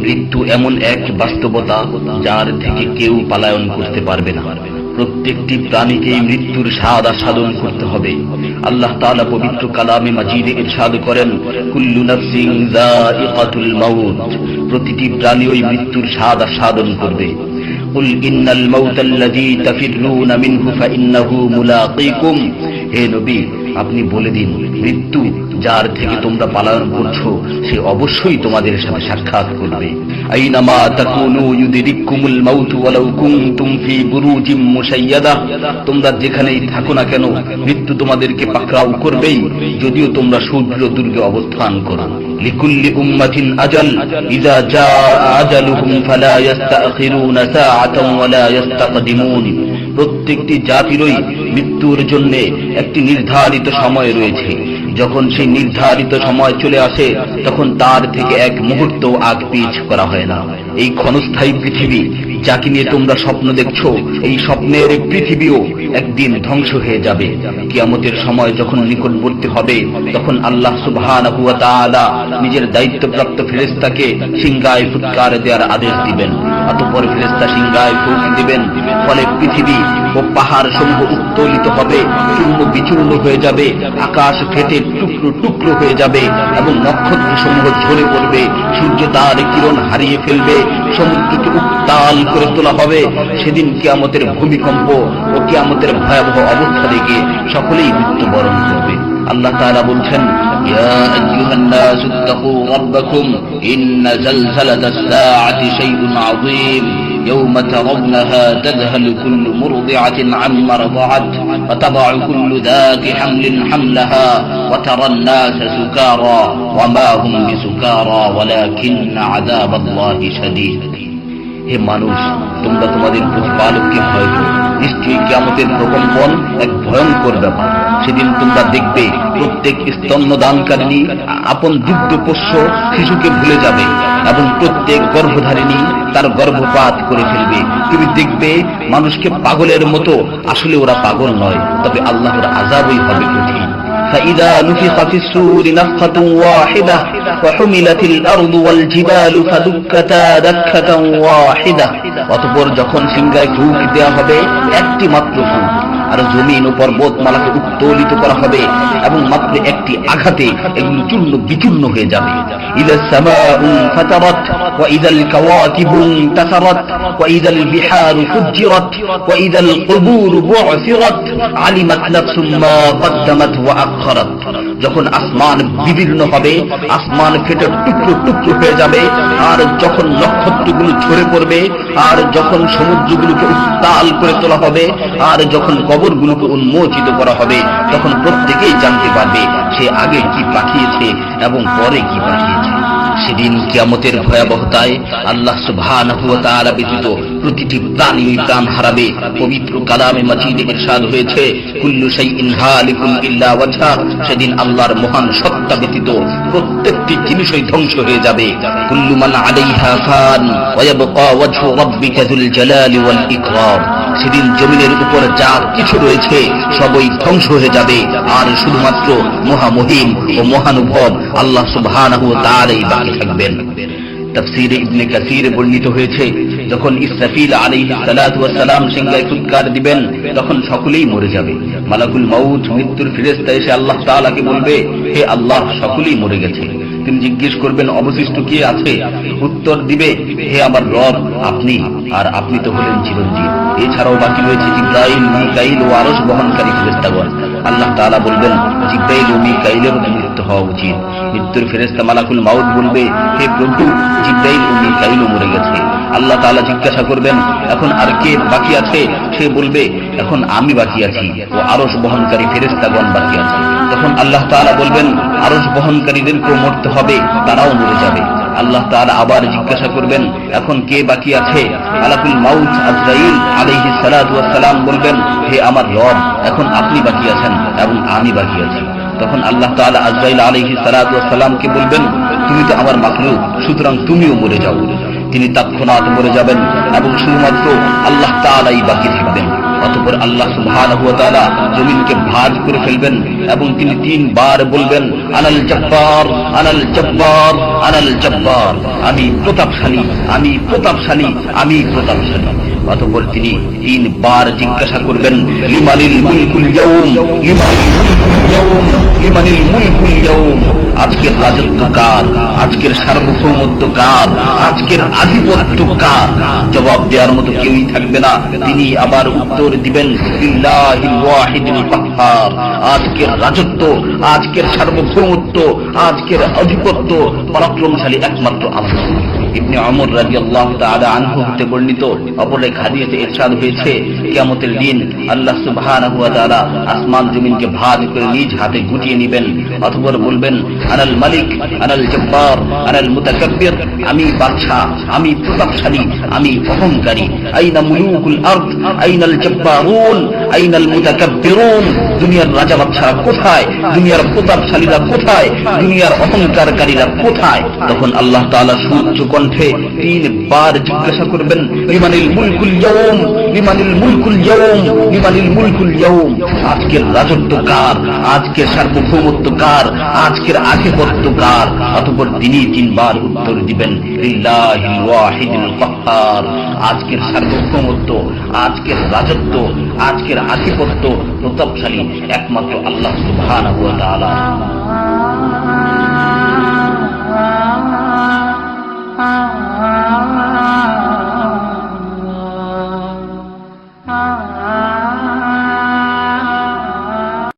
মৃত্যু এমন এক বাস্তবতা যার থেকে কেউ পলায়ন করতে পারবে না। প্রত্যেকটি প্রাণীকেই মৃত্যুর স্বাদ আস্বাদন করতে হবে। আল্লাহ তাআলা পবিত্র কালামে মাজিদে ইরশাদ করেন, কুল্লু নাফসিন যায়িকাতুল মাউত, প্রতিটি প্রাণী ওই মৃত্যুর স্বাদ আস্বাদন করবে। কুল ইন্নাল মাউতাল্লাযী তাফিররুনা মিনহু ফাইন্নাহু মুলাকীকুম, হে নবী আপনি বলে দিন, মৃত্যু যার থেকে তোমরা পলায়ন করছো সে অবশ্যই তোমাদের সাথে সাক্ষাৎ করবে। আইনামা তাকুনু ইউদরিকুমুল মাউত ওয়ালাউ কুনতুম ফি বুরুজিম মুশাইয়াদা, তোমরা যেখানেই থাকো না কেন মৃত্যু তোমাদেরকে পাকড়াও করবেই, যদিও তোমরা সূর্য দুর্গে অবস্থান করো। লিকুল্লি উম্মাতিন আজাল, ইযা জাআ আজালুহুম ফালা ইস্তাখিরুনা সাআতান ওয়ালা ইস্তাকদিমুন, প্রত্যেকটি জাতিরই মৃত্যুর জন্য একটি নির্ধারিত সময় রয়েছে। যখন সেই নির্ধারিত সময় চলে আসে তখন তার থেকে এক মুহূর্ত আগ পিছ করা হয় না। এই ক্ষণস্থায়ী পৃথিবী যাকে নিয়ে তোমরা স্বপ্ন দেখছো, এই স্বপ্নের পৃথিবীও একদিন ধ্বংস হয়ে যাবে। কিয়ামতের সময় যখন নিকটবর্তী হবে তখন আল্লাহ সুবহানাহু ওয়া তাআলা নিজের দায়িত্বপ্রাপ্ত ফেরেশতাকে সিংহায় ফুৎকার দেওয়ার আদেশ দিবেন। অতঃপর ফেরেশতা সিংহায় ফুঁক দিবেন, ফলে পৃথিবী ও পাহাড় সমূহ উত্তোলিত হবে, চূর্ণ বিচূর্ণ হয়ে যাবে, আকাশ ফেটে টুকরো টুকরো হয়ে যাবে এবং নক্ষত্র সমূহ ঝরে পড়বে, সূর্য তার কিরণ হারিয়ে ফেলবে, সমুদ্রকে উত্তাল করে তোলা হবে। সেদিন কিয়ামতের ভূমিকম্প ও কিয়ামতের ভয়াবহ অবস্থা দেখে সকলেই মৃত্যুবরণ করবে। আল্লাহ তাআলা বলছেন, ইয়া আইয়ুহান নাসু তাকু রাব্বাকুম ইন্না জালজালাতাস সাআতি শাইউন আযীম يوم ترونها تذهل كل مرضعة عما رضعت وتضع كل ذات حمل حملها وترى الناس سكارى وما هم بسكارى ولكن عذاب الله شديد। হে মানুষ, তোমরা তোমাদের প্রতিপালককে ভয় করো, নিশ্চয়ই কিয়ামতের প্রকম্পন এক ভয়ঙ্কর ব্যাপার। সেদিন তোমরা দেখবে প্রত্যেক স্তন্যদানকারিণী আপন দুগ্ধপোষ্য শিশুকে ভুলে যাবে এবং প্রত্যেক গর্ভধারিণী তার গর্ভপাত করে ফেলবে। তুমি দেখবে মানুষকে পাগলের মতো, আসলে ওরা পাগল নয়, তবে আল্লাহর আযাবই হবে কঠিন। فإذا نفخ في الصور نفخة واحدة وحملت الأرض والجبال فدكتا دكة واحدة, অতঃপর যখন সিংহায় ফুঁক দেওয়া হবে একটি মাত্র ফুঁক, আর জমিন ও পর্বতমালাকে উত্তোলিত করা হবে এবং মাত্র একটি আঘাতে এগুলো চূর্ণ বিচূর্ণ হয়ে যাবে। ইযা সামাউ ফাতারাত ওয়া ইযাল কাওয়াকিবু ইনতাসারাত ওয়া ইযাল বিহারু ফুজ্জিরাত ওয়া ইযাল কুবুরু বু'সিরাত আলিমাত নাফসুম মা কদ্দামাত ওয়া আখখারাত, যখন আসমান বিদীর্ণ হবে, আসমান ফেটে টুকরো টুকরো হয়ে যাবে, আর যখন নক্ষত্রগুলো ঝরে পড়বে, আর যখন সমুদ্রগুলোকে উত্তাল করে তোলা হবে, আর যখন কবরগুলোকে উন্মোচিত করা হবে, তখন প্রত্যেকেই জানতে পারবে সে আগে কি পাঠিয়েছে এবং পরে কি পাঠিয়েছে। সেদিন কিয়ামতের ভয়াবহতায় আল্লাহ সুবহানাহু ওয়া তাআলা ব্যতীত প্রতিটি প্রাণী প্রাণ হারাবে। পবিত্র কালামে মাজিদে ইরশাদ হয়েছে, কুল্লু শাইইন হালিকুন ইল্লা ওয়াজহা, সেদিন আল্লাহর মহান সত্তা ব্যতীত প্রত্যেকটি জিনিসই ধ্বংস হয়ে যাবে। কুল্লু মান আলাইহা ফান ওয়া ইয়াবকা ওয়াজহু রাব্বিকা যুল জালালি ওয়াল ইকরাম, সেদিন জমিনের উপর যা কিছু রয়েছে সবই ধ্বংস হয়ে যাবে, আর শুধুমাত্র মহামহিম ও মহানুভব আল্লাহ সুবহানাহু ওয়া তাআলাই বাকি থাকবেন। তাফসীরে ইবনে কাসীরে বর্ণিত হয়েছে, যখন ইসরাফিল আলাইহিস সালাতু ওয়াস সালাম সিংহায় ফুৎকার দিবেন তখন সকলেই মরে যাবে। মালাকুল মাউত মৃত্যুর ফেরেশতা এসে আল্লাহ তাআলাকে বলবে, হে আল্লাহ, সকলেই মরে গেছে। তিনি জিজ্ঞেস করবেন, অবশিষ্ট কে আছে? উত্তর দিবে, হে আমার রব, আপনি, আর আপনি তো হলেন চিরঞ্জীব। এছাড়াও বাকি রয়েছে জিবরাইল, মিকাইল ও আরশ বহনকারী ফেরেশতাগণ। আল্লাহ তাআলা বলবেন, জিবরাইল ও মিকাইলের মৃত্যু হওয়া উচিত। মৃত্যুর ফেরেশতা মালাকুল মাউত বলবে, হে প্রভু, জিবরাইল ও মিকাইলও মরে গেছে। আল্লাহ তাআলা জিজ্ঞাসা করবেন, এখন আর কে বাকি আছে? সে বলবে, এখন আমি বাকি আছি ও আরশ বহনকারী ফেরেশতাগণ বাকি আছে। তখন আল্লাহ তাআলা বলবেন, আরশ বহনকারীদেরকেও মরতে হবে, তারাও মরে যাবে। আল্লাহ তাআলা আবার জিজ্ঞাসা করবেন, এখন কে বাকি আছে? মালাকুল মাউত আজরাইল আলাইহিস সালাতু ওয়াস সালাম বলবেন, হে আমার রব, এখন আপনি বাকি আছেন এবং আমি বাকি আছি। তখন আল্লাহ তাআলা আজরাইল আলাইহিস সালাতু ওয়াস সালামকে বলবেন, তুমি তো আমার মাখলুক, সুতরাং তুমিও মরে যাও। তিনি তৎক্ষণাৎ মরে যাবেন এবং শুধুমাত্র আল্লাহ তাআলাই বাকি থাকবেন। অতঃপর আল্লাহ সুবহানাহু ওয়া তাআলা জমিনকে ভাঁজ করে ফেলবেন এবং তিনি 3 বার বলবেন, আনাল জব্বার, আনাল জব্বার, আনাল জব্বার, আমি প্রতাপশালী, আমি প্রতাপশালী, আমি প্রতাপশালী। অতঃপর তিনি 3 বার জিজ্ঞাসা করবেন, লিমানিল মুলকুল ইয়াউম, লিমানিল মুলকুল ইয়াউম, লিমানিল মুলকুল ইয়াউম, আজকের রাজত্ব কার, আজকের সার্বভৌমত্ব কার, আজকের আধিপত্য কার? জবাব দেওয়ার মতো কেউই থাকবে না। তিনি আবার উত্তর দিবেন, লিল্লাহিল ওয়াহিদুল কাহ্হার, আজকের রাজত্ব, আজকের সার্বভৌমত্ব, আজকের আধিপত্য পরাক্রমশালী একমাত্র আল্লাহ। ইবনে ওমর রাদিয়াল্লাহু তাআলা আনহু হতে বর্ণিত অপর এক হাদিসে ইরশাদ হয়েছে, কিয়ামতের দিন আল্লাহ সুবহানাহু ওয়া তাআলা আসমান জমিনকে ভাঁজ করে নিজ হাতে গুটিয়ে নেবেন। অতঃপর বলবেন, আনাল মালিক, আনাল জব্বার, আনাল মুতাকাব্বির, আমি বাদশা, আমি প্রতাপশালী, আমি অহংকারী। আইনা মুলুকুল আরদ, আইনাল জব্বারুন, আইনাল মুতাকাব্বিরুন, দুনিয়ার রাজা বাদশারা কোথায়, দুনিয়ার প্রতাপশালীরা কোথায়, দুনিয়ার অহংকারকারীরা কোথায়? তখন আল্লাহ তাআলা সুউচ্চ কণ্ঠে 3 বার জিজ্ঞাসা করবেন, লিমানিল মুলকুল ইয়াউম, লিমানিল মুলকুল ইয়াউম, লিমানিল মুলকুল ইয়াউম, আজকের রাজত্ব কার, আজকের সার্বভৌমত্ব কার, আজকের আধিপত্য কার? অতঃপর তিনি 3 বার উত্তর দিবেন, লিল্লাহিল ওয়াহিদুল কাহ্হার, আজকের সার্বভৌমত্ব, আজকের রাজত্ব, আজকের আধিপত্য প্রতাপশালী একমাত্র আল্লাহ সুবহানাহু ওয়া তাআলা।